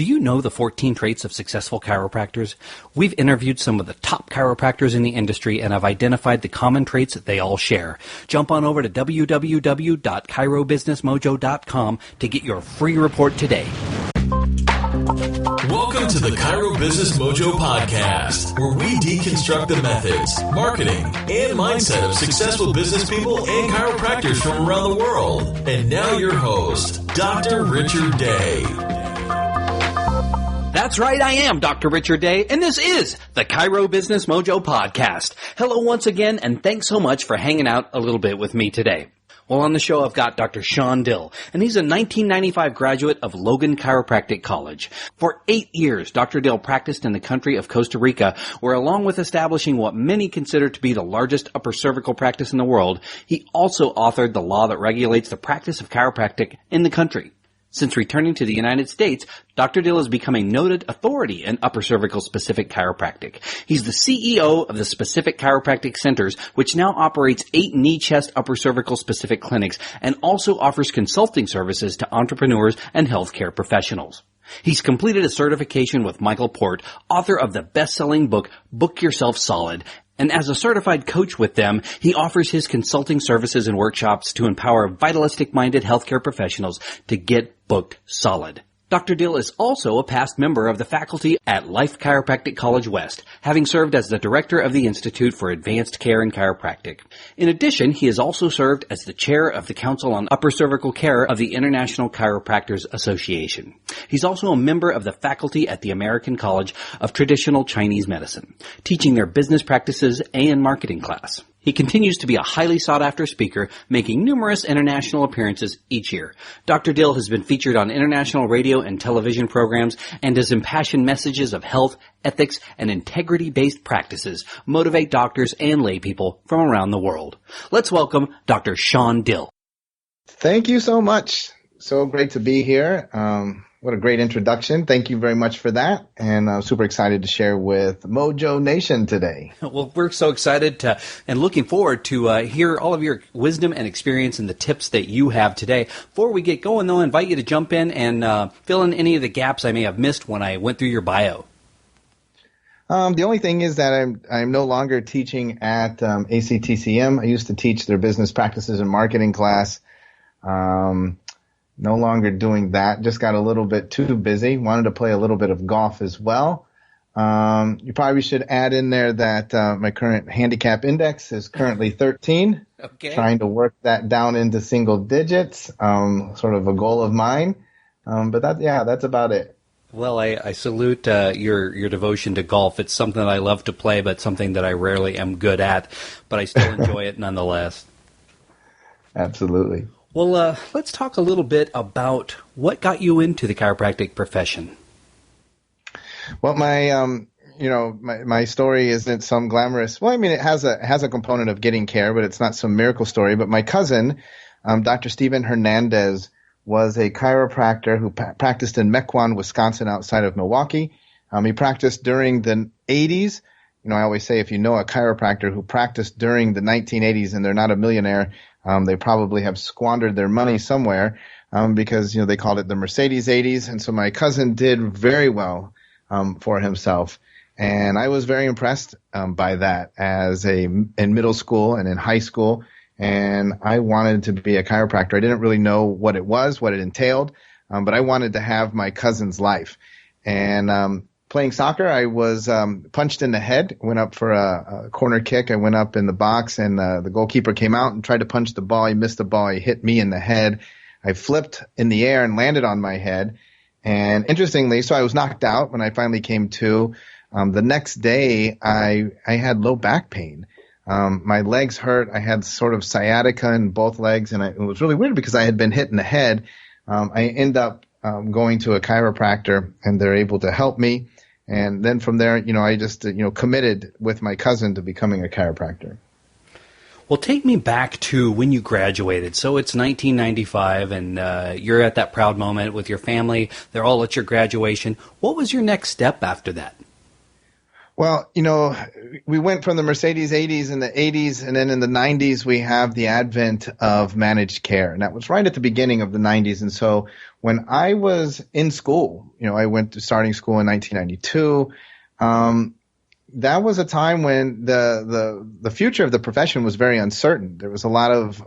Do you know the 14 traits of successful chiropractors? We've interviewed some of the top chiropractors in the industry and have identified the common traits that they all share. Jump on over to www.chirobusinessmojo.com to get your free report today. Welcome to the Chiro Business Mojo podcast, where we deconstruct the methods, marketing, and mindset of successful business people and chiropractors from around the world. And now your host, Dr. Richard Day. That's right, I am Dr. Richard Day, and this is the Chiro Business Mojo podcast. Hello once again, and thanks so much for hanging out a little bit with me today. Well, on the show, I've got Dr. Shawn Dill, and he's a 1995 graduate of Logan Chiropractic College. For 8 years, Dr. Dill practiced in the country of Costa Rica, where along with establishing what many consider to be the largest upper cervical practice in the world, he also authored the law that regulates the practice of chiropractic in the country. Since returning to the United States, Dr. Dill has become a noted authority in Upper Cervical Specific Chiropractic. He's the CEO of the Specific Chiropractic Centers, which now operates 8 knee-chest Upper Cervical Specific clinics and also offers consulting services to entrepreneurs and healthcare professionals. He's completed a certification with Michael Port, author of the best-selling book, Book Yourself Solid. And as a certified coach with them, he offers his consulting services and workshops to empower vitalistic-minded healthcare professionals to get booked solid. Dr. Dill is also a past member of the faculty at Life Chiropractic College West, having served as the director of the Institute for Advanced Care in Chiropractic. In addition, he has also served as the chair of the Council on Upper Cervical Care of the International Chiropractors Association. He's also a member of the faculty at the American College of Traditional Chinese Medicine, teaching their business practices and marketing class. He continues to be a highly sought-after speaker, making numerous international appearances each year. Dr. Dill has been featured on international radio and television programs, and his impassioned messages of health, ethics, and integrity-based practices motivate doctors and laypeople from around the world. Let's welcome Dr. Shawn Dill. Thank you so much. So great to be here. What a great introduction. Thank you very much for that. And I'm super excited to share with Mojo Nation today. Well, we're so excited and looking forward to hear all of your wisdom and experience and the tips that you have today. Before we get going, though, I invite you to jump in and fill in any of the gaps I may have missed when I went through your bio. The only thing is that I'm no longer teaching at ACTCM. I used to teach their business practices and marketing class. No longer doing that. Just got a little bit too busy. Wanted to play a little bit of golf as well. You probably should add in there that my current handicap index is currently 13. Okay. Trying to work that down into single digits. Sort of a goal of mine. But that's about it. Well, I salute your devotion to golf. It's something that I love to play, but something that I rarely am good at. But I still enjoy it nonetheless. Absolutely. Well, let's talk a little bit about what got you into the chiropractic profession. Well, my story isn't some glamorous. Well, I mean, it has a component of getting care, but it's not some miracle story. But my cousin, Dr. Steven Hernandez, was a chiropractor who practiced in Mequon, Wisconsin, outside of Milwaukee. He practiced during the 80s. I always say if you know a chiropractor who practiced during the 1980s and they're not a millionaire, they probably have squandered their money somewhere because, they called it the Mercedes 80s. And so my cousin did very well for himself. And I was very impressed by that in middle school and in high school. And I wanted to be a chiropractor. I didn't really know what it was, what it entailed, but I wanted to have my cousin's life. And playing soccer, I was punched in the head, went up for a corner kick. I went up in the box, and the goalkeeper came out and tried to punch the ball. He missed the ball. He hit me in the head. I flipped in the air and landed on my head. And interestingly, so I was knocked out when I finally came to. The next day, I had low back pain. My legs hurt. I had sort of sciatica in both legs, and it was really weird because I had been hit in the head. I ended up going to a chiropractor, and they're able to help me. And then from there, I just, committed with my cousin to becoming a chiropractor. Well, take me back to when you graduated. So it's 1995, and you're at that proud moment with your family. They're all at your graduation. What was your next step after that? Well, we went from the Mercedes 80s in the 80s, and then in the 90s, we have the advent of managed care. And that was right at the beginning of the 90s. And so when I was in school, I went to starting school in 1992. That was a time when the future of the profession was very uncertain. There was a lot of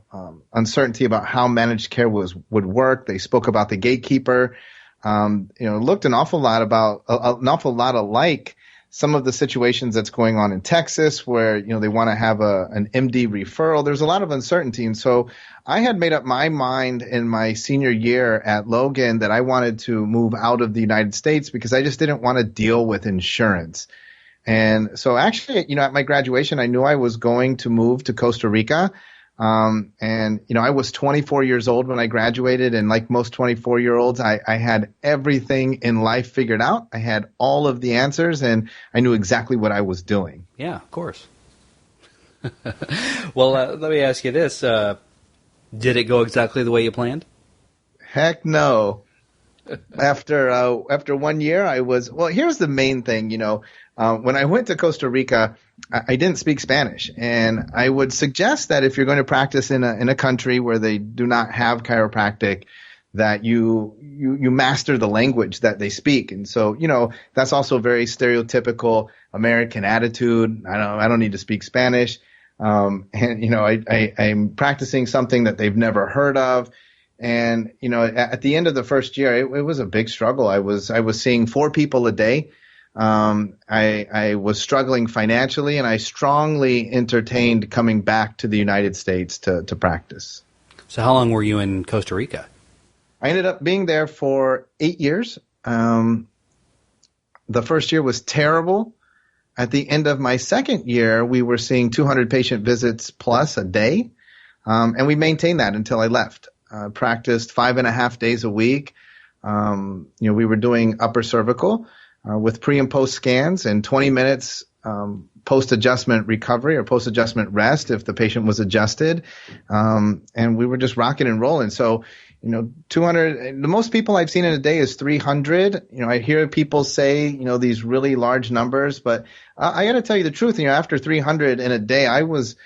uncertainty about how managed care would work. They spoke about the gatekeeper. It looked an awful lot alike some of the situations that's going on in Texas where, they want to have an MD referral. There's a lot of uncertainty. And so I had made up my mind in my senior year at Logan that I wanted to move out of the United States because I just didn't want to deal with insurance. And so actually, at my graduation, I knew I was going to move to Costa Rica. I was 24 years old when I graduated, and like most 24-year-olds, I had everything in life figured out. I had all of the answers, and I knew exactly what I was doing. Yeah, of course. Well, let me ask you this. Did it go exactly the way you planned? Heck no. After 1 year, here's the main thing, when I went to Costa Rica, I didn't speak Spanish, and I would suggest that if you're going to practice in a country where they do not have chiropractic, that you master the language that they speak. And so, that's also very stereotypical American attitude. I don't need to speak Spanish. I'm practicing something that they've never heard of. And, at the end of the first year, it was a big struggle. I was seeing 4 people a day. I was struggling financially, and I strongly entertained coming back to the United States to practice. So how long were you in Costa Rica? I ended up being there for 8 years. The first year was terrible. At the end of my second year, we were seeing 200 patient visits plus a day. And we maintained that until I left. Practiced 5.5 days a week. We were doing upper cervical with pre and post scans and 20 minutes post-adjustment recovery or post-adjustment rest if the patient was adjusted. And we were just rocking and rolling. So, 200, the most people I've seen in a day is 300. I hear people say, these really large numbers, but I got to tell you the truth. After 300 in a day, I was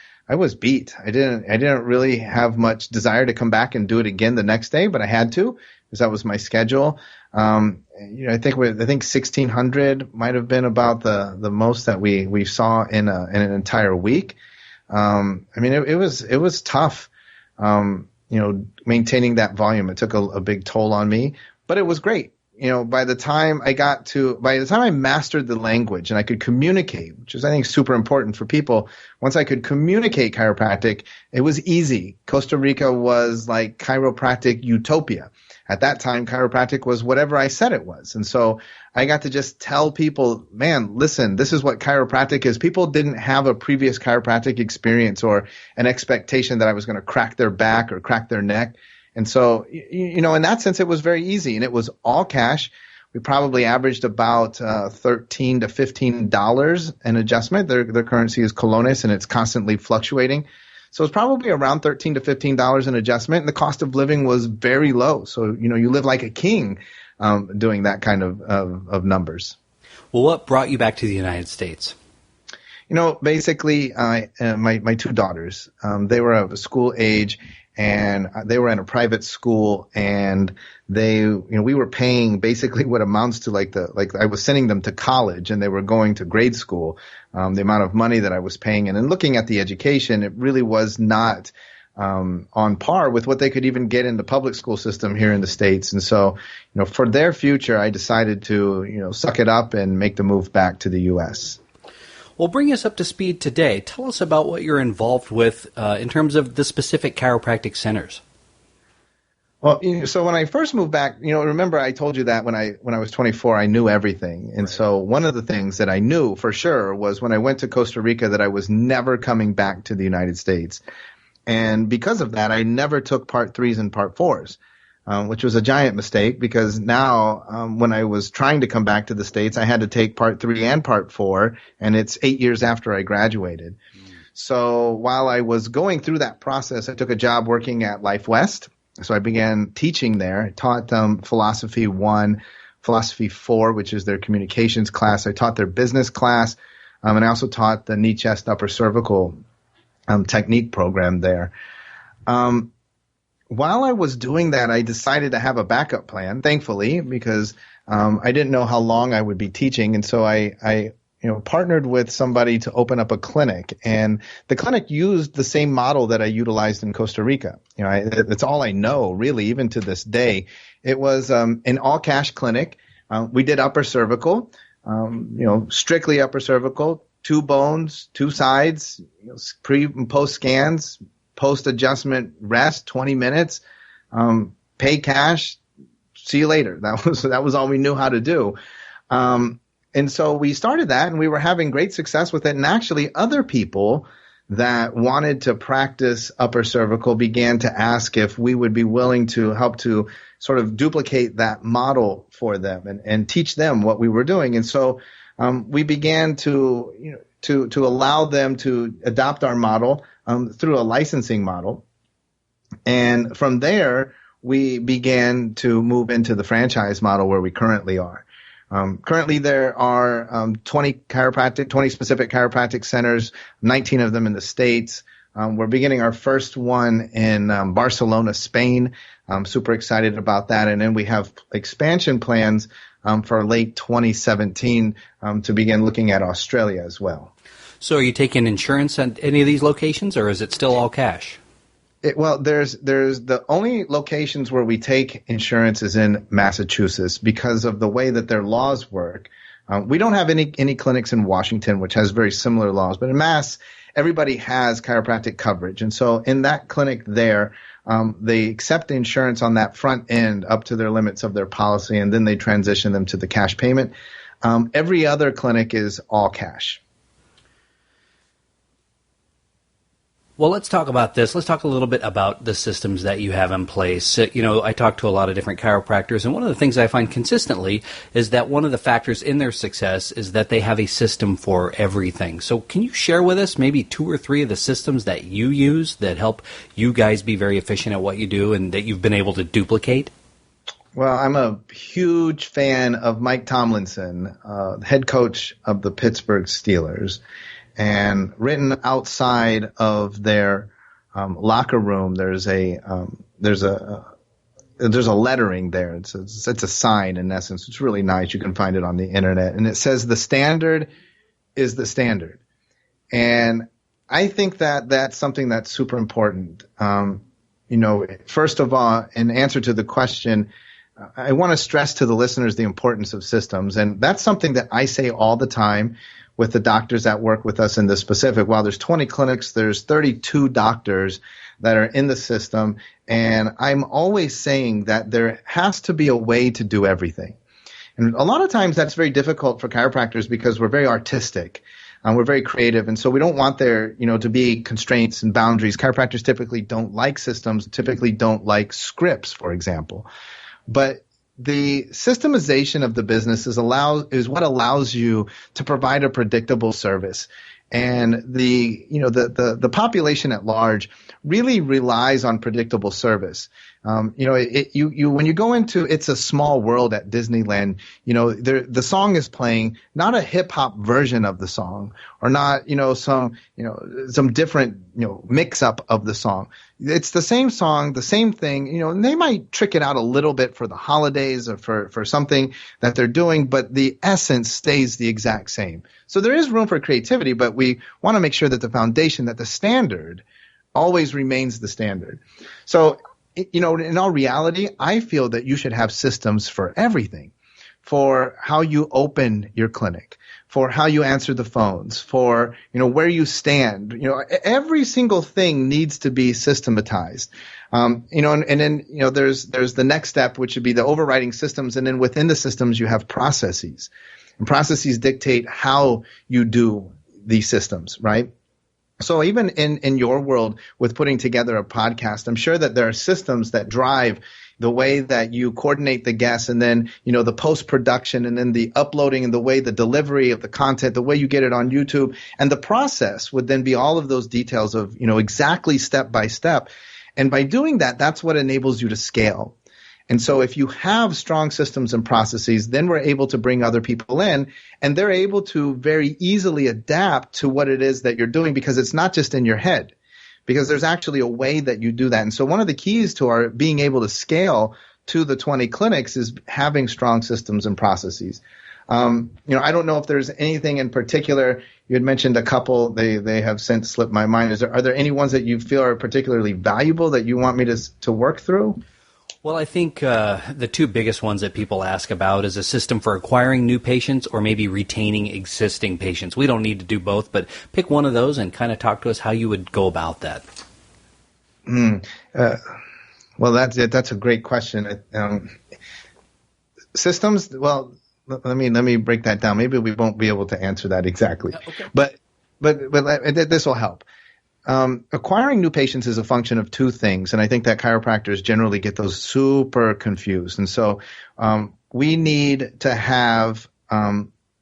beat. I didn't really have much desire to come back and do it again the next day, but I had to because that was my schedule. I think 1,600 might have been about the most that we saw in an entire week. It was tough. Maintaining that volume. It took a big toll on me, but it was great. By the time I mastered the language and I could communicate, which is, I think, super important for people. Once I could communicate chiropractic, it was easy. Costa Rica was like chiropractic utopia. At that time, chiropractic was whatever I said it was. And so I got to just tell people, man, listen, this is what chiropractic is. People didn't have a previous chiropractic experience or an expectation that I was going to crack their back or crack their neck. And so, in that sense, it was very easy, and it was all cash. We probably averaged about $13 to $15 an adjustment. Their currency is colones, and it's constantly fluctuating. So it's probably around $13 to $15 an adjustment, and the cost of living was very low. So, you live like a king doing that kind of numbers. Well, what brought you back to the United States? Basically, my 2 daughters, they were of school age, and they were in a private school, and we were paying basically what amounts to like I was sending them to college, and they were going to grade school. The amount of money that I was paying, and then looking at the education, it really was not on par with what they could even get in the public school system here in the States. And so, for their future, I decided to, suck it up and make the move back to the U.S. Well, bring us up to speed today. Tell us about what you're involved with in terms of the specific chiropractic centers. Well, so when I first moved back, remember I told you that when I was 24, I knew everything. And so one of the things that I knew for sure was when I went to Costa Rica that I was never coming back to the United States. And because of that, I never took Part 3s and Part 4s. Which was a giant mistake because now when I was trying to come back to the States, I had to take Part 3 and Part 4, and it's 8 years after I graduated. So while I was going through that process, I took a job working at Life West. So I began teaching there. I taught them Philosophy 1, Philosophy 4, which is their communications class. I taught their business class. And I also taught the knee, chest, upper cervical technique program there. While I was doing that, I decided to have a backup plan, thankfully, because I didn't know how long I would be teaching. And so I partnered with somebody to open up a clinic. And the clinic used the same model that I utilized in Costa Rica. It's all I know, really, even to this day. It was an all-cash clinic. We did upper cervical, strictly upper cervical, 2 bones, 2 sides, pre and post scans, post-adjustment rest, 20 minutes, pay cash, see you later. That was all we knew how to do. And so we started that, and we were having great success with it. And actually, other people that wanted to practice upper cervical began to ask if we would be willing to help to sort of duplicate that model for them and teach them what we were doing. And so we began to allow them to adopt our model through a licensing model. And from there, we began to move into the franchise model where we currently are. Currently, there are 20 specific chiropractic centers, 19 of them in the States. We're beginning our first one in Barcelona, Spain. I'm super excited about that. And then we have expansion plans for late 2017 to begin looking at Australia as well. So are you taking insurance at any of these locations, or is it still all cash? There's the only locations where we take insurance is in Massachusetts because of the way that their laws work. We don't have any clinics in Washington, which has very similar laws, but in Mass, everybody has chiropractic coverage. And so in that clinic there, they accept the insurance on that front end up to their limits of their policy, and then they transition them to the cash payment. Every other clinic is all cash. Well, let's talk about this. Let's talk a little bit about the systems that you have in place. I talk to a lot of different chiropractors, and one of the things I find consistently is that one of the factors in their success is that they have a system for everything. So can you share with us maybe 2 or 3 of the systems that you use that help you guys be very efficient at what you do and that you've been able to duplicate? Well, I'm a huge fan of Mike Tomlinson, head coach of the Pittsburgh Steelers. And written outside of their locker room, there's a lettering there. It's a sign in essence. It's really nice. You can find it on the internet, and it says the standard is the standard. And I think that that's something that's super important. First of all, in answer to the question, I want to stress to the listeners the importance of systems, and that's something that I say all the time with the doctors that work with us in the specific. While there's 20 clinics, there's 32 doctors that are in the system. And I'm always saying that there has to be a way to do everything. And a lot of times that's very difficult for chiropractors because we're very artistic. We're very creative. And so we don't want there, to be constraints and boundaries. Chiropractors typically don't like systems, typically don't like scripts, for example. But the systemization of the business is what allows you to provide a predictable service. And the population at large really relies on predictable service. When you go into It's a Small World at Disneyland, the song is playing, not a hip hop version of the song, or not, some different, mix up of the song. It's the same song, the same thing, and they might trick it out a little bit for the holidays or for something that they're doing, but the essence stays the exact same. So there is room for creativity, but we want to make sure that the foundation, that the standard always remains the standard. So, in all reality, I feel that you should have systems for everything, for how you open your clinic, for how you answer the phones, for, where you stand. Every single thing needs to be systematized. And then, there's the next step, which would be the overriding systems. And then within the systems, you have processes. And processes dictate how you do these systems, right? So even in your world with putting together a podcast, I'm sure that there are systems that drive the way that you coordinate the guests, and then, the post-production, and then the uploading, and the way the delivery of the content, the way you get it on YouTube. And the process would then be all of those details of, exactly step by step. And by doing that, that's what enables you to scale. And so if you have strong systems and processes, then we're able to bring other people in, and they're able to very easily adapt to what it is that you're doing, because it's not just in your head, because there's actually a way that you do that. And so one of the keys to our being able to scale to the 20 clinics is having strong systems and processes. I don't know if there's anything in particular. You had mentioned a couple. They have since slipped my mind. Are there any ones that you feel are particularly valuable that you want me to work through? Well, I think the two biggest ones that people ask about is a system for acquiring new patients or maybe retaining existing patients. We don't need to do both, but pick one of those and kind of talk to us how you would go about that. Well, that's a great question. Systems, well, let me break that down. Maybe we won't be able to answer that exactly, okay. but this will help. Acquiring new patients is a function of two things, and I think that chiropractors generally get those super confused. And so we need to have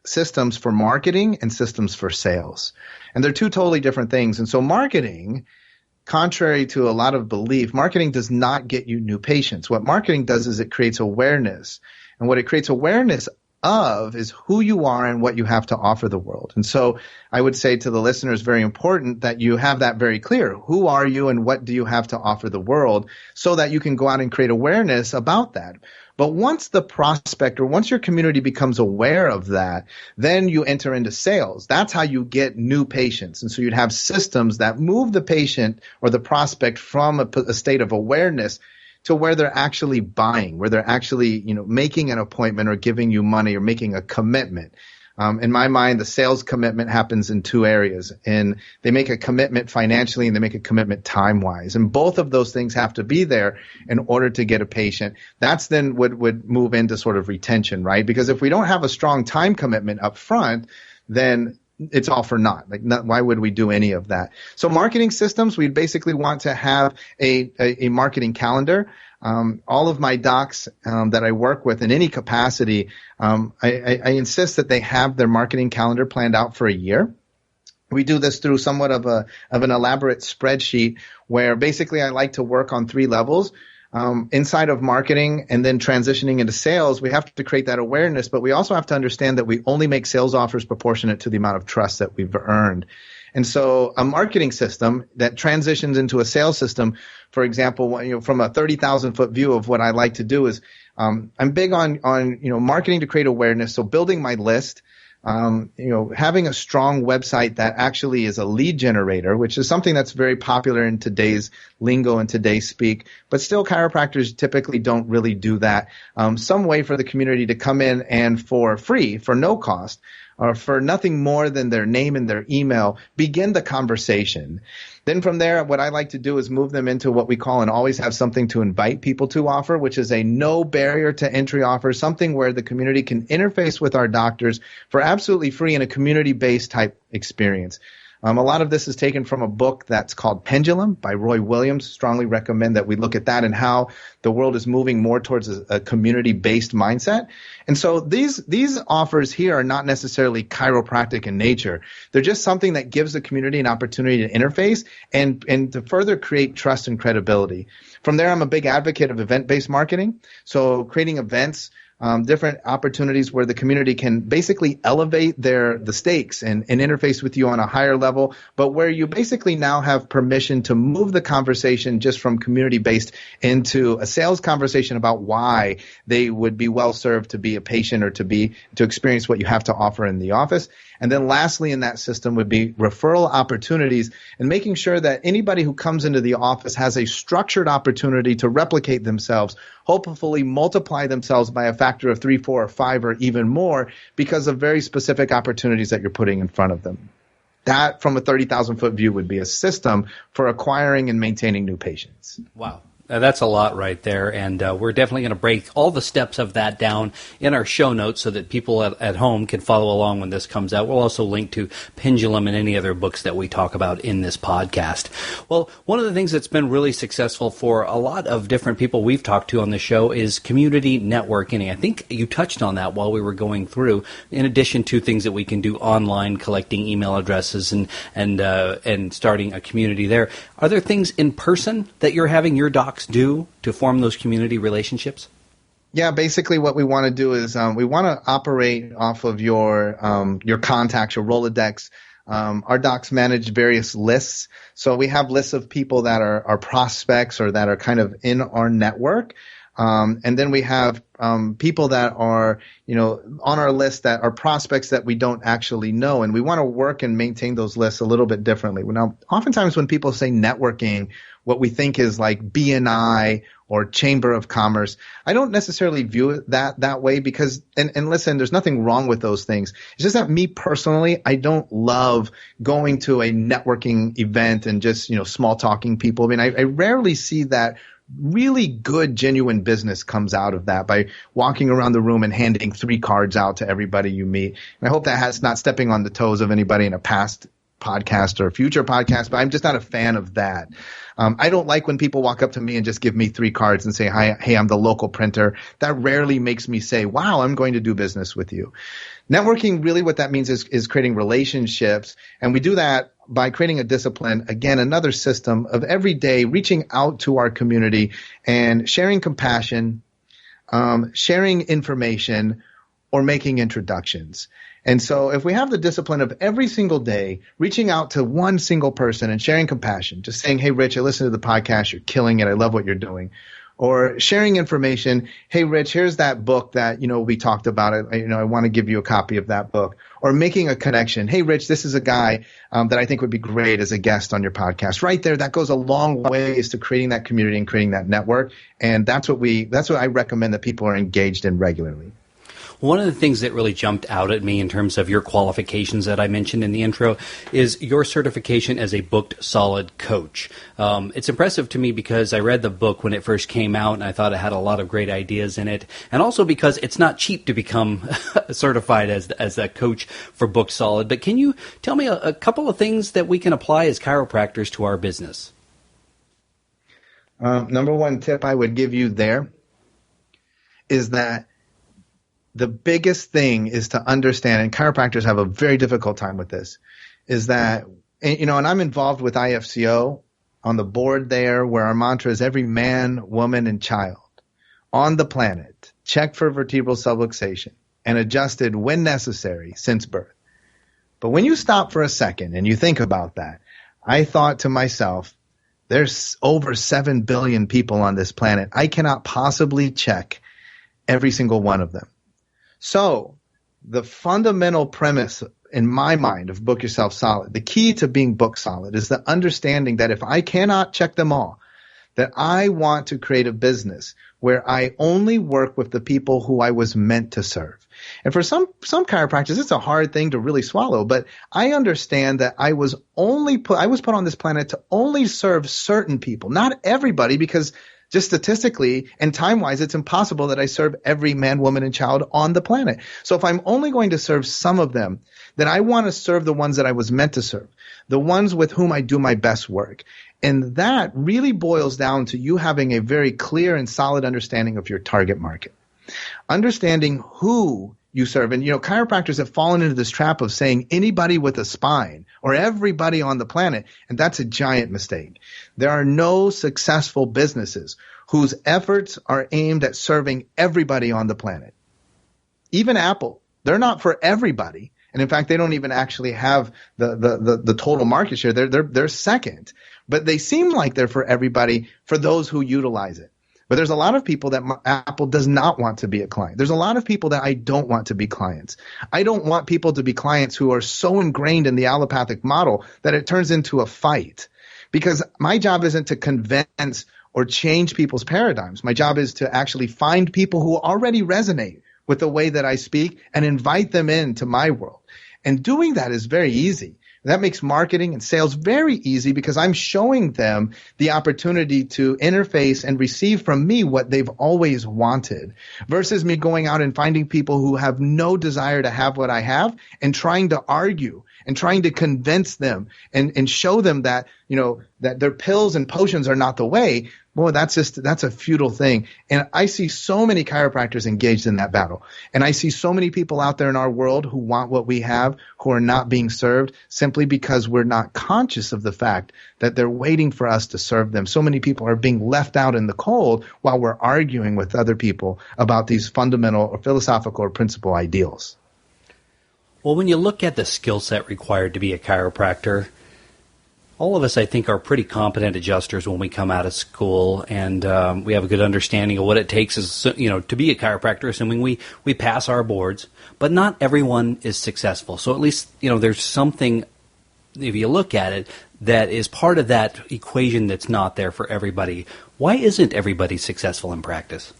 systems for marketing and systems for sales, and they're two totally different things. And so marketing, contrary to a lot of belief, marketing does not get you new patients. What marketing does is it creates awareness, and what it creates awareness of is who you are and what you have to offer the world. And so I would say to the listeners, very important that you have that very clear. Who are you and what do you have to offer the world, so that you can go out and create awareness about that. But once the prospect, or once your community becomes aware of that, then you enter into sales. That's how you get new patients. And so you'd have systems that move the patient or the prospect from a state of awareness to where they're actually buying, where they're actually, making an appointment or giving you money or making a commitment. In my mind, the sales commitment happens in two areas, and they make a commitment financially and they make a commitment time-wise. And both of those things have to be there in order to get a patient. That's then would move into sort of retention, right? Because if we don't have a strong time commitment up front, then it's all for naught. Why would we do any of that? So marketing systems, we basically want to have a marketing calendar. All of my docs that I work with in any capacity, I insist that they have their marketing calendar planned out for a year. We do this through somewhat of an elaborate spreadsheet where basically I like to work on three levels. Inside of marketing and then transitioning into sales, we have to create that awareness, but we also have to understand that we only make sales offers proportionate to the amount of trust that we've earned. And so a marketing system that transitions into a sales system, for example, from a 30,000-foot view of what I like to do is I'm big on marketing to create awareness. So building my list, having a strong website that actually is a lead generator, which is something that's very popular in today's lingo and today's speak, but still chiropractors typically don't really do that. Some way for the community to come in and for free, for no cost, or for nothing more than their name and their email, begin the conversation. Then from there, what I like to do is move them into what we call and always have something to invite people to offer, which is a no barrier to entry offer, something where the community can interface with our doctors for absolutely free in a community-based type experience. A lot of this is taken from a book that's called Pendulum by Roy Williams. Strongly recommend that we look at that and how the world is moving more towards a community-based mindset. And so these offers here are not necessarily chiropractic in nature. They're just something that gives the community an opportunity to interface and to further create trust and credibility. From there, I'm a big advocate of event-based marketing. So creating events, different opportunities where the community can basically elevate the stakes and interface with you on a higher level, but where you basically now have permission to move the conversation just from community-based into a sales conversation about why they would be well served to be a patient or to experience what you have to offer in the office. And then lastly in that system would be referral opportunities and making sure that anybody who comes into the office has a structured opportunity to replicate themselves, hopefully multiply themselves by a factor of 3, 4, or 5, or even more because of very specific opportunities that you're putting in front of them. That, from a 30,000-foot view, would be a system for acquiring and maintaining new patients. Wow. That's a lot right there, and we're definitely going to break all the steps of that down in our show notes so that people at home can follow along when this comes out. We'll also link to Pendulum and any other books that we talk about in this podcast. Well, one of the things that's been really successful for a lot of different people we've talked to on the show is community networking. I think you touched on that while we were going through, in addition to things that we can do online, collecting email addresses and starting a community there. Are there things in person that you're having your docs do to form those community relationships? Yeah, basically what we want to do is we want to operate off of your contacts, your Rolodex. Our docs manage various lists. So we have lists of people that are prospects or that are kind of in our network. And then we have people that are, on our list that are prospects that we don't actually know. And we want to work and maintain those lists a little bit differently. Now, oftentimes when people say networking, what we think is like BNI or Chamber of Commerce. I don't necessarily view it that way because, and listen, there's nothing wrong with those things. It's just that me personally, I don't love going to a networking event and just, small talking people. I mean, I rarely see that really good, genuine business comes out of that by walking around the room and handing 3 cards out to everybody you meet. And I hope that has not stepping on the toes of anybody in a past podcast or future podcast, but I'm just not a fan of that. I don't like when people walk up to me and just give me 3 cards and say, "Hi, hey, I'm the local printer." That rarely makes me say, "Wow, I'm going to do business with you." Networking, really what that means is creating relationships. And we do that by creating a discipline, again, another system of every day reaching out to our community and sharing compassion, sharing information, or making introductions. And so if we have the discipline of every single day reaching out to one single person and sharing compassion, just saying, "Hey, Rich, I listened to the podcast. You're killing it. I love what you're doing." Or sharing information, "Hey, Rich, here's that book that, we talked about. I want to give you a copy of that book." Or making a connection. "Hey, Rich, this is a guy that I think would be great as a guest on your podcast." Right there, that goes a long ways to creating that community and creating that network. And that's what I recommend that people are engaged in regularly. One of the things that really jumped out at me in terms of your qualifications that I mentioned in the intro is your certification as a booked solid coach. It's impressive to me because I read the book when it first came out and I thought it had a lot of great ideas in it. And also because it's not cheap to become certified as a coach for booked solid. But can you tell me a couple of things that we can apply as chiropractors to our business? Number one tip I would give you there is that the biggest thing is to understand, and chiropractors have a very difficult time with this, is that, and I'm involved with IFCO on the board there where our mantra is every man, woman, and child on the planet checked for vertebral subluxation and adjusted when necessary since birth. But when you stop for a second and you think about that, I thought to myself, there's over 7 billion people on this planet. I cannot possibly check every single one of them. So the fundamental premise in my mind of Book Yourself Solid, the key to being book solid is the understanding that if I cannot check them all, that I want to create a business where I only work with the people who I was meant to serve. And for some chiropractors, it's a hard thing to really swallow, but I understand that I was put on this planet to only serve certain people, not everybody, because just statistically and time-wise, it's impossible that I serve every man, woman, and child on the planet. So if I'm only going to serve some of them, then I want to serve the ones that I was meant to serve, the ones with whom I do my best work. And that really boils down to you having a very clear and solid understanding of your target market, understanding who you serve. And, chiropractors have fallen into this trap of saying anybody with a spine or everybody on the planet, and that's a giant mistake. There are no successful businesses whose efforts are aimed at serving everybody on the planet. Even Apple, they're not for everybody. And in fact, they don't even actually have the total market share. They're second, but they seem like they're for everybody, for those who utilize it. But there's a lot of people that Apple does not want to be a client. There's a lot of people that I don't want to be clients. I don't want people to be clients who are so ingrained in the allopathic model that it turns into a fight. Because my job isn't to convince or change people's paradigms. My job is to actually find people who already resonate with the way that I speak and invite them into my world. And doing that is very easy. That makes marketing and sales very easy because I'm showing them the opportunity to interface and receive from me what they've always wanted versus me going out and finding people who have no desire to have what I have and trying to argue and trying to convince them and show them that, that their pills and potions are not the way. boy, that's a futile thing. And I see so many chiropractors engaged in that battle. And I see so many people out there in our world who want what we have, who are not being served simply because we're not conscious of the fact that they're waiting for us to serve them. So many people are being left out in the cold while we're arguing with other people about these fundamental or philosophical or principal ideals. Well, when you look at the skill set required to be a chiropractor, all of us, I think, are pretty competent adjusters when we come out of school, and we have a good understanding of what it takes to be a chiropractor, assuming we pass our boards. But not everyone is successful. So at least, there's something, if you look at it, that is part of that equation that's not there for everybody. Why isn't everybody successful in practice?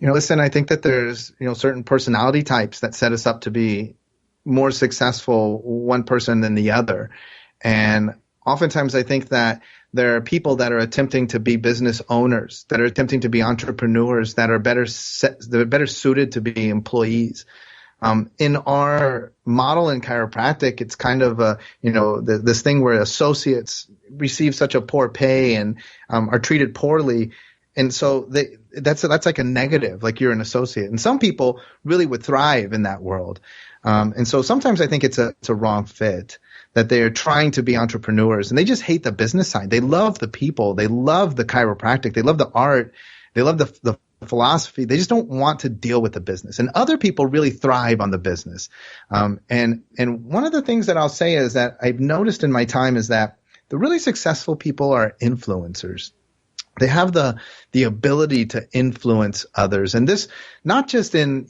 Listen, I think that there's, certain personality types that set us up to be more successful one person than the other. And oftentimes I think that there are people that are attempting to be business owners, that are attempting to be entrepreneurs, that are better suited to be employees. In our model in chiropractic, it's kind of this thing where associates receive such a poor pay and are treated poorly. And so that's like a negative, like you're an associate. And some people really would thrive in that world. And so sometimes I think it's a wrong fit, that they're trying to be entrepreneurs and they just hate the business side. They love the people. They love the chiropractic. They love the art. They love the philosophy. They just don't want to deal with the business. And other people really thrive on the business. And one of the things that I'll say is that I've noticed in my time is that the really successful people are influencers. They have the ability to influence others, and this not just in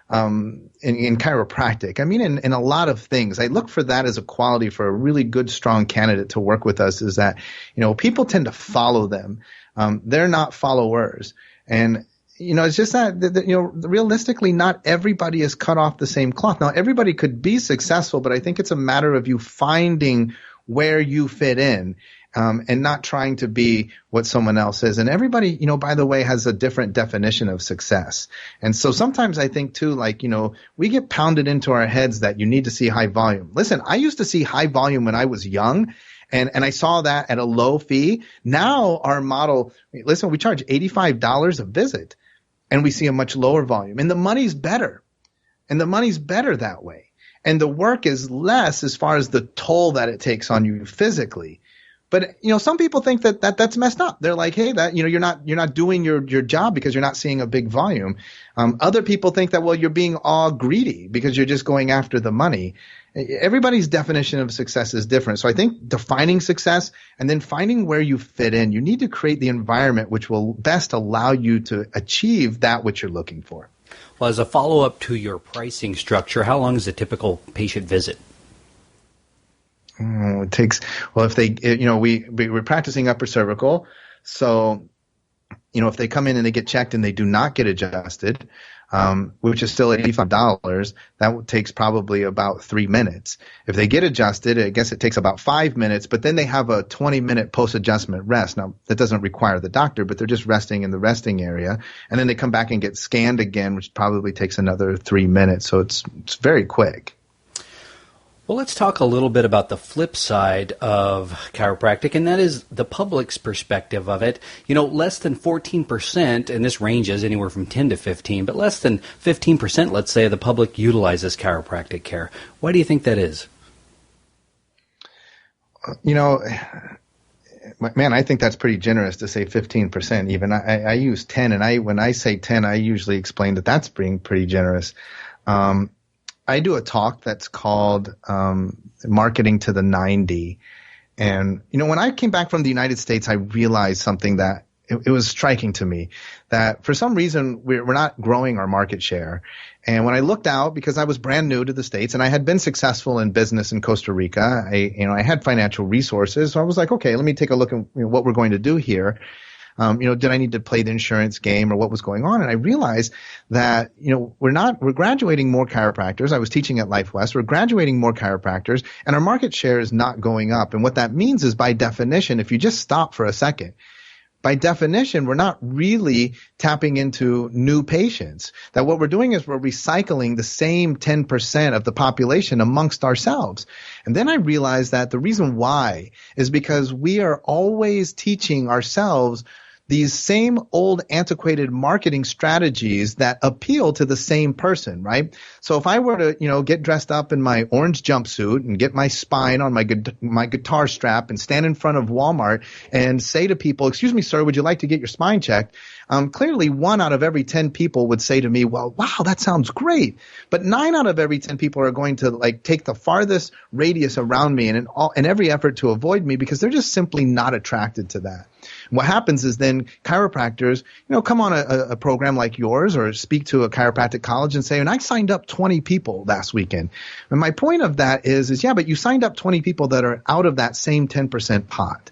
chiropractic. I mean, in a lot of things. I look for that as a quality for a really good, strong candidate to work with us. Is that people tend to follow them. They're not followers, and it's just that realistically, not everybody is cut off the same cloth. Now, everybody could be successful, but I think it's a matter of you finding where you fit in. And not trying to be what someone else is. And everybody, by the way, has a different definition of success. And so sometimes I think too, we get pounded into our heads that you need to see high volume. Listen, I used to see high volume when I was young, and I saw that at a low fee. Now our model, listen, we charge $85 a visit, and we see a much lower volume. And the money's better. And the money's better that way. And the work is less as far as the toll that it takes on you physically. But some people think that's messed up. They're like, hey, that you're not doing your job because you're not seeing a big volume. Other people think that, well, you're being all greedy because you're just going after the money. Everybody's definition of success is different. So I think defining success and then finding where you fit in. You need to create the environment which will best allow you to achieve that which you're looking for. Well, as a follow-up to your pricing structure, how long is a typical patient visit? It takes, well, if they, we're practicing upper cervical. So, if they come in and they get checked and they do not get adjusted, which is still $85, that takes probably about 3 minutes. If they get adjusted, I guess it takes about 5 minutes, but then they have a 20-minute post-adjustment rest. Now, that doesn't require the doctor, but they're just resting in the resting area. And then they come back and get scanned again, which probably takes another 3 minutes. So it's very quick. Well, let's talk a little bit about the flip side of chiropractic, and that is the public's perspective of it. Less than 14%, and this ranges anywhere from 10 to 15, but less than 15%, let's say, of the public utilizes chiropractic care. Why do you think that is? Man, I think that's pretty generous to say 15% even. I use 10, and when I say 10, I usually explain that that's being pretty generous. I do a talk that's called Marketing to the 90. And, when I came back from the United States, I realized something that it was striking to me, that for some reason we're not growing our market share. And when I looked out, because I was brand new to the States and I had been successful in business in Costa Rica, I had financial resources. So I was like, okay, let me take a look at what we're going to do here. Did I need to play the insurance game or what was going on? And I realized that, we're graduating more chiropractors. I was teaching at Life West. We're graduating more chiropractors and our market share is not going up. And what that means is, by definition, if you just stop for a second, by definition, we're not really tapping into new patients. That what we're doing is we're recycling the same 10% of the population amongst ourselves. And then I realized that the reason why is because we are always teaching ourselves these same old antiquated marketing strategies that appeal to the same person, right? So if I were to, get dressed up in my orange jumpsuit and get my spine on my guitar strap and stand in front of Walmart and say to people, "Excuse me, sir, would you like to get your spine checked?" Clearly 1 out of every 10 people would say to me, "Well, wow, that sounds great." But 9 out of every 10 people are going to take the farthest radius around me and in every effort to avoid me because they're just simply not attracted to that. What happens is then chiropractors, come on a program like yours or speak to a chiropractic college and say, "And I signed up 20 people last weekend." And my point of that is yeah, but you signed up 20 people that are out of that same 10% pot.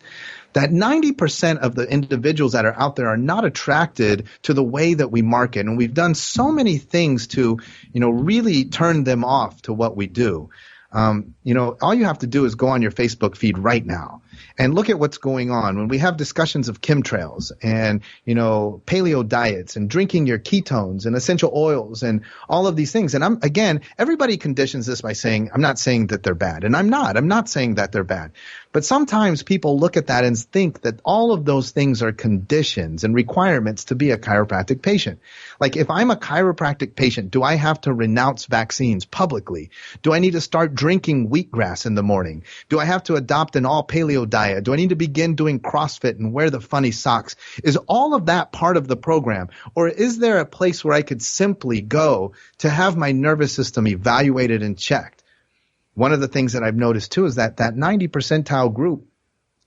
That 90% of the individuals that are out there are not attracted to the way that we market. And we've done so many things to, really turn them off to what we do. All you have to do is go on your Facebook feed right now and look at what's going on when we have discussions of chemtrails and, paleo diets and drinking your ketones and essential oils and all of these things. And everybody conditions this by saying, I'm not saying that they're bad. And I'm not saying that they're bad. But sometimes people look at that and think that all of those things are conditions and requirements to be a chiropractic patient. Like if I'm a chiropractic patient, do I have to renounce vaccines publicly? Do I need to start drinking wheatgrass in the morning? Do I have to adopt an all paleo diet? Do I need to begin doing CrossFit and wear the funny socks? Is all of that part of the program? Or is there a place where I could simply go to have my nervous system evaluated and checked? One of the things that I've noticed too is that 90 percentile group,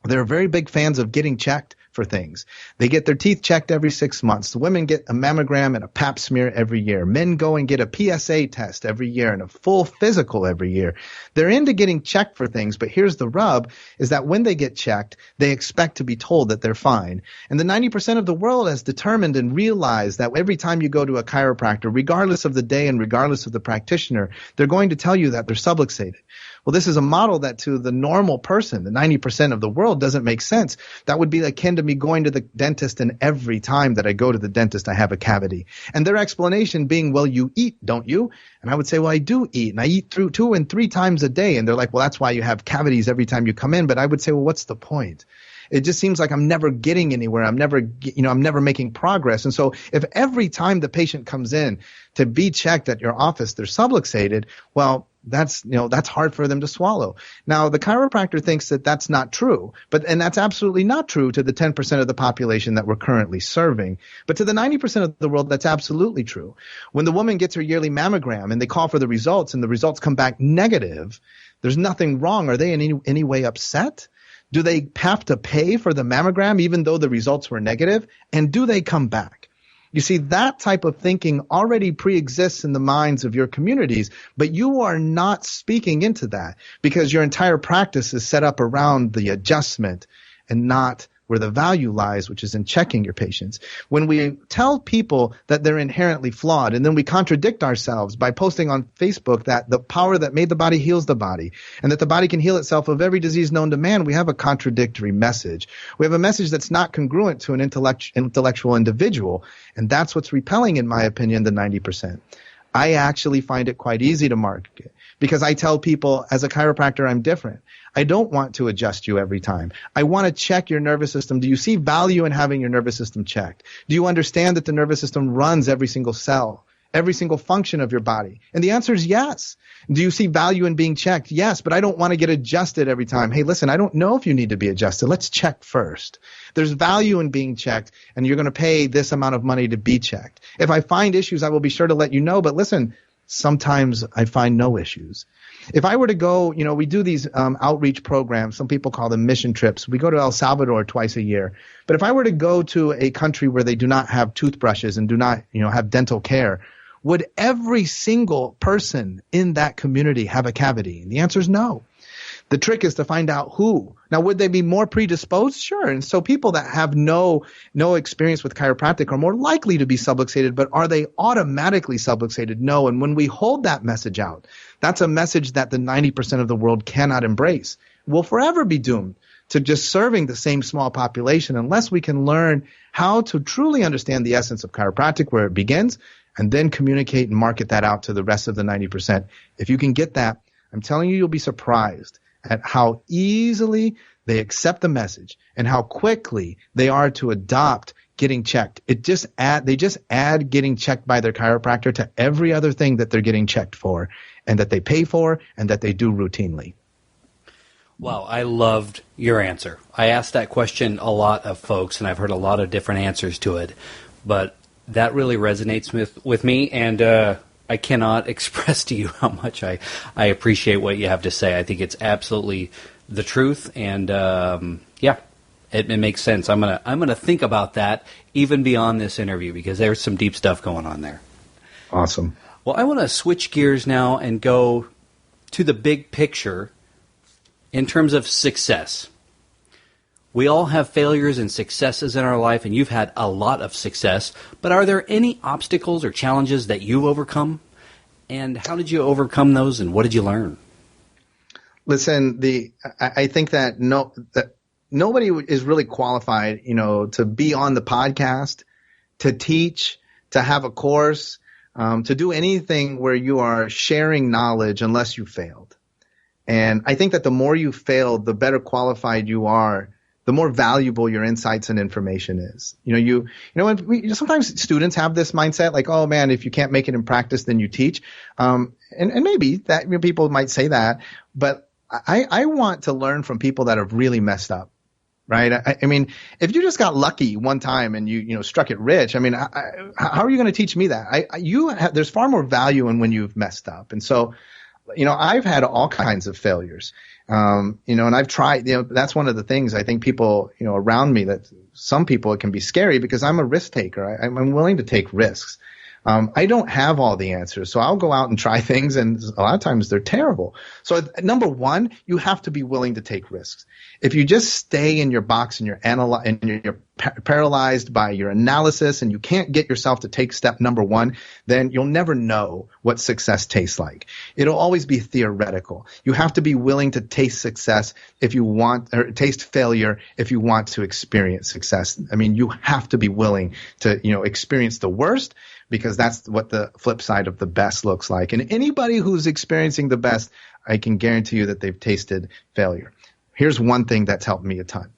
they're very big fans of getting checked for things. They get their teeth checked every 6 months. The women get a mammogram and a pap smear every year. Men go and get a PSA test every year and a full physical every year. They're into getting checked for things, but here's the rub, is that when they get checked, they expect to be told that they're fine. And the 90% of the world has determined and realized that every time you go to a chiropractor, regardless of the day and regardless of the practitioner, they're going to tell you that they're subluxated. Well, this is a model that to the normal person, the 90% of the world, doesn't make sense. That would be akin to me going to the dentist and every time that I go to the dentist, I have a cavity. And their explanation being, well, you eat, don't you? And I would say, well, I do eat, and I eat through 2 and 3 times a day. And they're like, well, that's why you have cavities every time you come in. But I would say, well, what's the point? It just seems like I'm never getting anywhere. I'm never making progress. And so if every time the patient comes in to be checked at your office, they're subluxated, well, that's hard for them to swallow. Now, the chiropractor thinks that that's not true, and that's absolutely not true to the 10% of the population that we're currently serving. But to the 90% of the world, that's absolutely true. When the woman gets her yearly mammogram and they call for the results and the results come back negative, there's nothing wrong. Are they in any way upset? Do they have to pay for the mammogram even though the results were negative? And do they come back? You see, that type of thinking already pre-exists in the minds of your communities, but you are not speaking into that because your entire practice is set up around the adjustment and not where the value lies, which is in checking your patients. When we tell people that they're inherently flawed and then we contradict ourselves by posting on Facebook that the power that made the body heals the body and that the body can heal itself of every disease known to man, we have a contradictory message. We have a message that's not congruent to an intellectual individual, and that's what's repelling, in my opinion, the 90%. I actually find it quite easy to market because I tell people as a chiropractor, I'm different. I don't want to adjust you every time. I want to check your nervous system. Do you see value in having your nervous system checked? Do you understand that the nervous system runs every single cell, every single function of your body? And the answer is yes. Do you see value in being checked? Yes, but I don't want to get adjusted every time. Hey, listen, I don't know if you need to be adjusted. Let's check first. There's value in being checked, and you're going to pay this amount of money to be checked. If I find issues, I will be sure to let you know. But listen, sometimes I find no issues. If I were to go, we do these outreach programs. Some people call them mission trips. We go to El Salvador twice a year. But if I were to go to a country where they do not have toothbrushes and do not, have dental care, would every single person in that community have a cavity? And the answer is no. The trick is to find out who. Now, would they be more predisposed? Sure. And so people that have no experience with chiropractic are more likely to be subluxated, but are they automatically subluxated? No. And when we hold that message out, that's a message that the 90% of the world cannot embrace. We'll forever be doomed to just serving the same small population unless we can learn how to truly understand the essence of chiropractic, where it begins, and then communicate and market that out to the rest of the 90%. If you can get that, I'm telling you, you'll be surprised at how easily they accept the message and how quickly they are to adopt getting checked. They just add getting checked by their chiropractor to every other thing that they're getting checked for and that they pay for and that they do routinely. Wow, I loved your answer. I asked that question a lot of folks, and I've heard a lot of different answers to it, but that really resonates with me, and I cannot express to you how much I appreciate what you have to say. I think it's absolutely the truth, and it makes sense. I'm gonna think about that even beyond this interview, because there's some deep stuff going on there. Awesome. Well, I want to switch gears now and go to the big picture in terms of success. We all have failures and successes in our life, and you've had a lot of success, but are there any obstacles or challenges that you've overcome? And how did you overcome those, and what did you learn? Listen, I think that nobody is really qualified, to be on the podcast, to teach, to have a course, to do anything where you are sharing knowledge unless you failed. And I think that the more you failed, the better qualified you are, the more valuable your insights and information is. Sometimes students have this mindset like, oh man, if you can't make it in practice, then you teach. And maybe that people might say that, but I want to learn from people that have really messed up. Right. I mean, if you just got lucky one time and you struck it rich, I mean, how are you going to teach me that? There's far more value in when you've messed up. And so, I've had all kinds of failures, and I've tried, that's one of the things I think people, around me, that some people, it can be scary because I'm a risk taker. I'm willing to take risks. I don't have all the answers, so I'll go out and try things, and a lot of times they're terrible. So number one, you have to be willing to take risks. If you just stay in your box and you're paralyzed by your analysis and you can't get yourself to take step number one, then you'll never know what success tastes like. It'll always be theoretical. You have to be willing to taste success or taste failure if you want to experience success. I mean, you have to be willing to, experience the worst, because that's what the flip side of the best looks like. And anybody who's experiencing the best, I can guarantee you that they've tasted failure. Here's one thing that's helped me a ton.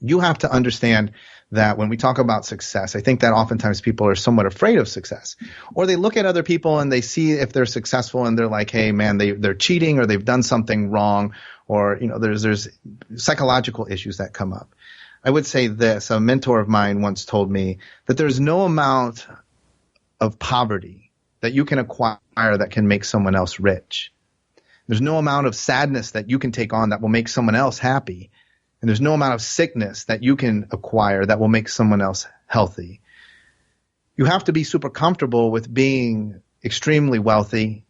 You have to understand that when we talk about success, I think that oftentimes people are somewhat afraid of success, or they look at other people and they see if they're successful and they're like, hey man, they're cheating, or they've done something wrong, or, there's psychological issues that come up. I would say this, a mentor of mine once told me that there's no amount of poverty that you can acquire that can make someone else rich. There's no amount of sadness that you can take on that will make someone else happy. And there's no amount of sickness that you can acquire that will make someone else healthy. You have to be super comfortable with being extremely wealthy.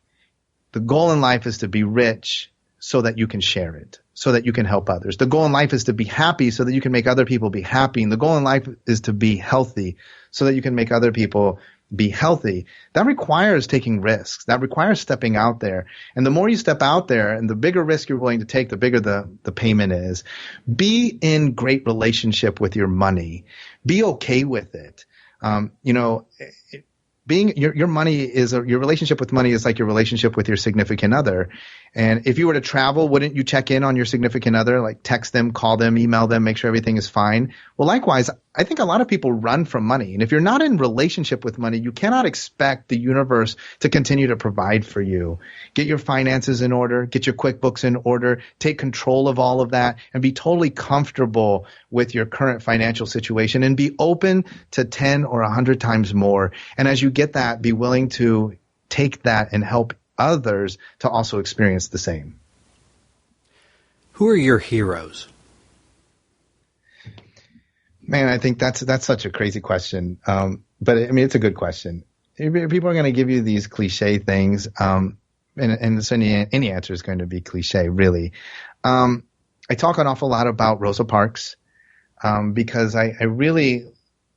The goal in life is to be rich so that you can share it, so that you can help others. The goal in life is to be happy so that you can make other people be happy. And the goal in life is to be healthy so that you can make other people be healthy. That requires taking risks. That requires stepping out there. And the more you step out there and the bigger risk you're willing to take, the bigger the payment is. Be in great relationship with your money. Be okay with it. Being your money is your relationship with money is like your relationship with your significant other. And if you were to travel, wouldn't you check in on your significant other, like text them, call them, email them, make sure everything is fine? Well, likewise, I think a lot of people run from money. And if you're not in relationship with money, you cannot expect the universe to continue to provide for you. Get your finances in order, get your QuickBooks in order, take control of all of that, and be totally comfortable with your current financial situation, and be open to 10 or 100 times more. And as you get that, be willing to take that and help others to also experience the same. Who are your heroes? Man, I think that's such a crazy question. But I mean, it's a good question. People are going to give you these cliche things. And so any answer is going to be cliche, really. I talk an awful lot about Rosa Parks, because I really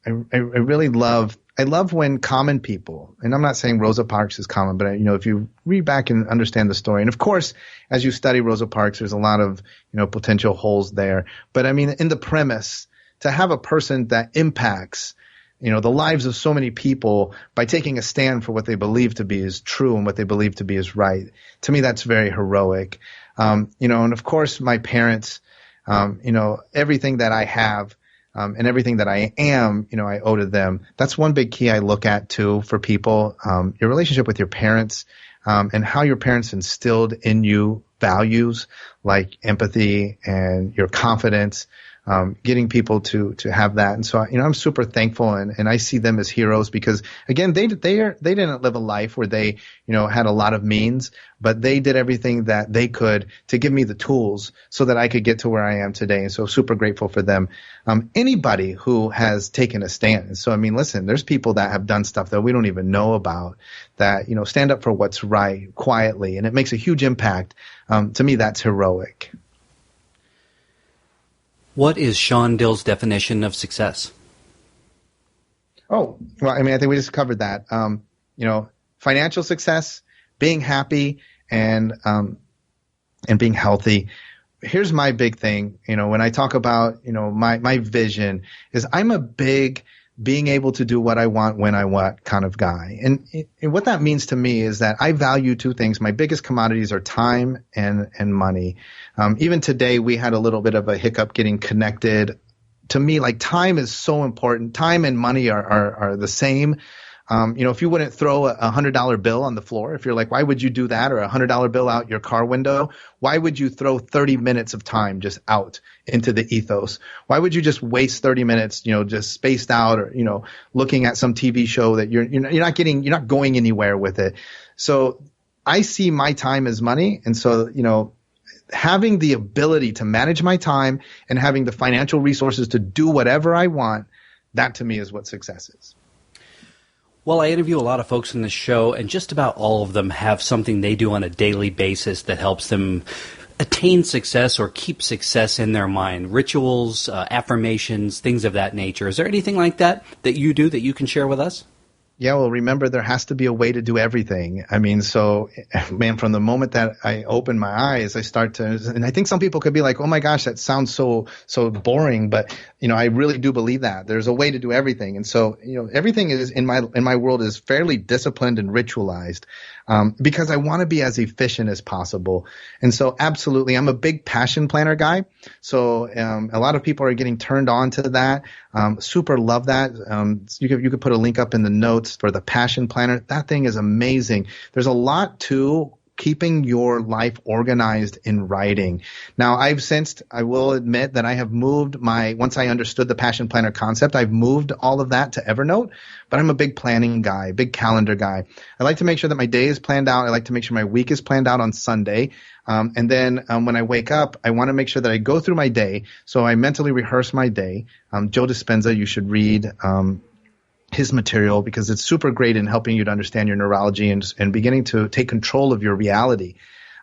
love I love when common people, and I'm not saying Rosa Parks is common, but if you read back and understand the story, and of course, as you study Rosa Parks, there's a lot of, potential holes there. But I mean, in the premise, to have a person that impacts, the lives of so many people by taking a stand for what they believe to be is true and what they believe to be is right. To me, that's very heroic. And of course, my parents, everything that I have, and everything that I am, I owe to them. That's one big key I look at too for people. Your relationship with your parents, and how your parents instilled in you values like empathy and your confidence, getting people to have that. And so, I'm super thankful and I see them as heroes because again, they didn't live a life where they, had a lot of means, but they did everything that they could to give me the tools so that I could get to where I am today. And so super grateful for them. Anybody who has taken a stand. And so, listen, there's people that have done stuff that we don't even know about that, stand up for what's right quietly. And it makes a huge impact. To me, that's heroic. What is Shawn Dill's definition of success? Oh, well, I think we just covered that. Financial success, being happy, and being healthy. Here's my big thing. When I talk about, my vision is I'm a big being able to do what I want when I want kind of guy. And what that means to me is that I value two things. My biggest commodities are time and money. Even today, we had a little bit of a hiccup getting connected. To me, like time is so important. Time and money are the same. If you wouldn't throw a $100 bill on the floor, if you're like, why would you do that? Or a $100 bill out your car window? Why would you throw 30 minutes of time just out into the ethos? Why would you just waste 30 minutes, just spaced out or, looking at some TV show that you're not going anywhere with it. So I see my time as money. And so, having the ability to manage my time and having the financial resources to do whatever I want, that to me is what success is. Well, I interview a lot of folks in this show, and just about all of them have something they do on a daily basis that helps them attain success or keep success in their mind. Rituals, affirmations, things of that nature. Is there anything like that you do that you can share with us? Yeah, well, remember, there has to be a way to do everything. So, man, from the moment that I open my eyes, I start to, and I think some people could be like, oh my gosh, that sounds so boring. But, I really do believe that there's a way to do everything. And so, everything is in my world is fairly disciplined and ritualized, because I want to be as efficient as possible. And so absolutely, I'm a big passion planner guy. So, a lot of people are getting turned on to that. Super love that. You could put a link up in the notes for the passion planner. That thing is amazing. There's a lot to keeping your life organized in writing. Now, I will admit that I have moved once I understood the passion planner concept, I've moved all of that to Evernote, but I'm a big planning guy, big calendar guy. I like to make sure that my day is planned out. I like to make sure my week is planned out on Sunday. And then when I wake up, I want to make sure that I go through my day. So I mentally rehearse my day. Joe Dispenza, you should read his material because it's super great in helping you to understand your neurology and beginning to take control of your reality.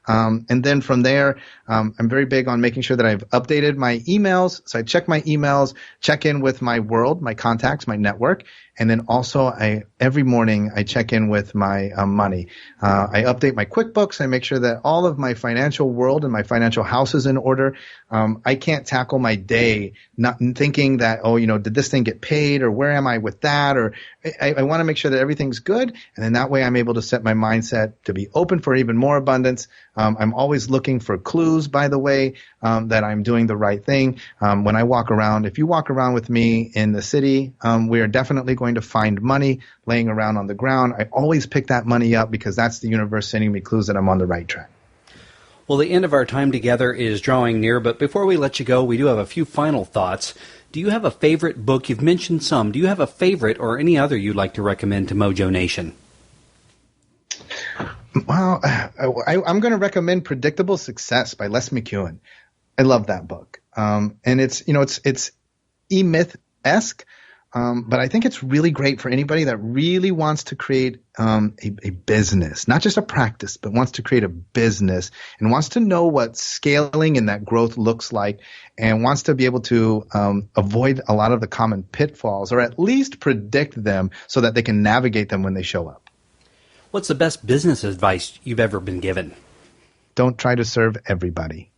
And then from there, I'm very big on making sure that I've updated my emails. So I check my emails, check in with my world, my contacts, my network. And then also every morning I check in with my money. I update my QuickBooks. I make sure that all of my financial world and my financial house is in order. I can't tackle my day not thinking that, did this thing get paid or where am I with that? Or I want to make sure that everything's good. And then that way I'm able to set my mindset to be open for even more abundance. I'm always looking for clues, by the way, that I'm doing the right thing. When I walk around, if you walk around with me in the city, we are definitely going to find money laying around on the ground. I always pick that money up because that's the universe sending me clues that I'm on the right track. Well, the end of our time together is drawing near, but before we let you go, we do have a few final thoughts. Do you have a favorite book? You've mentioned some. Do you have a favorite or any other you'd like to recommend to Mojo Nation? Well, I'm going to recommend Predictable Success by Les McKeown. I love that book. And it's E-Myth-esque. But I think it's really great for anybody that really wants to create a business, not just a practice, but wants to create a business and wants to know what scaling and that growth looks like and wants to be able to avoid a lot of the common pitfalls or at least predict them so that they can navigate them when they show up. What's the best business advice you've ever been given? Don't try to serve everybody.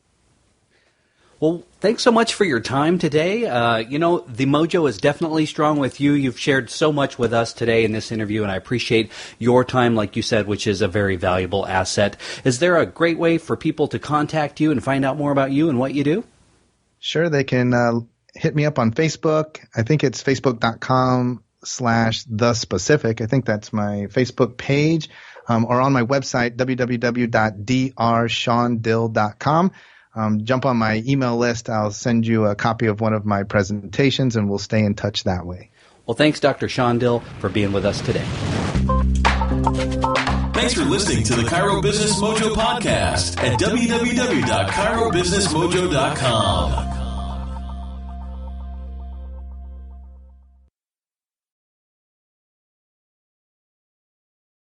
Well, thanks so much for your time today. The mojo is definitely strong with you. You've shared so much with us today in this interview, and I appreciate your time, like you said, which is a very valuable asset. Is there a great way for people to contact you and find out more about you and what you do? Sure, they can hit me up on Facebook. I think it's facebook.com/theSpecific. I think that's my Facebook page, or on my website, www.drShawnDill.com. Jump on my email list. I'll send you a copy of one of my presentations, and we'll stay in touch that way. Well, thanks, Dr. Shawn Dill, for being with us today. Thanks for listening to the Chiro Business Mojo podcast at www.chirobusinessmojo.com.